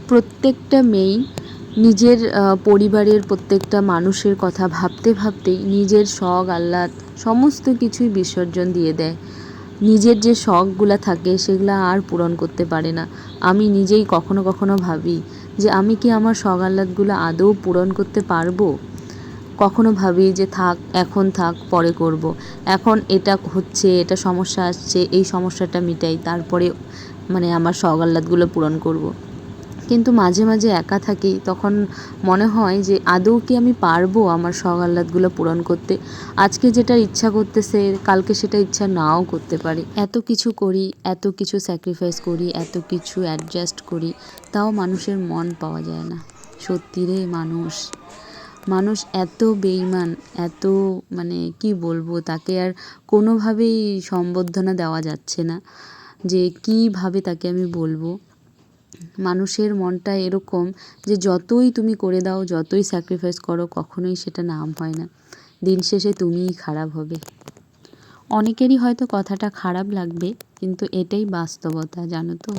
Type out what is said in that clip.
প্রত্যেকটা মেয়েই নিজের পরিবারের প্রত্যেকটা মানুষের কথা ভাবতে ভাবতেই নিজের শখ আহ্লাদ সমস্ত কিছুই বিসর্জন দিয়ে দেয়। নিজের যে শখগুলো থাকে সেগুলো আর পূরণ করতে পারে না। আমি নিজেই কখনো কখনো ভাবি যে আমি কি আমার শখ আহ্লাদগুলো আদৌ পূরণ করতে পারবো। কখনো ভাবি যে থাক, এখন থাক, পরে করব। এখন এটা হচ্ছে, এটা সমস্যা আসছে, এই সমস্যাটা মিটাই, তারপরে মানে আমার শখ আহ্লাদগুলো পূরণ করব। কিন্তু মাঝে মাঝে একা থাকি, তখন মনে হয় যে আদৌ কি আমি পারবো আমার শখ আহ্লাদগুলো পূরণ করতে। আজকে যেটা ইচ্ছা করতেছে কালকে সেটা ইচ্ছা নাও করতে পারি। এত কিছু করি, এত কিছু স্যাক্রিফাইস করি, এত কিছু অ্যাডজাস্ট করি, তাও মানুষের মন পাওয়া যায় না। সত্যি রে, মানুষ এত বেইমান, এত মানে কি বলবো, তাকে আর কোনোভাবেই সম্বোধনা দেওয়া যাচ্ছে না যে কীভাবে তাকে আমি বলবো। মানুষের মনটা এরকম যে যতই তুমি করে দাও, যতই স্যাক্রিফাইস করো, কখনোই সেটা নাম হয় না। দিন শেষে তুমিই খারাপ হবে। অনেকেরই হয়তো কথাটা খারাপ লাগবে, কিন্তু এটাই বাস্তবতা, জানো তো।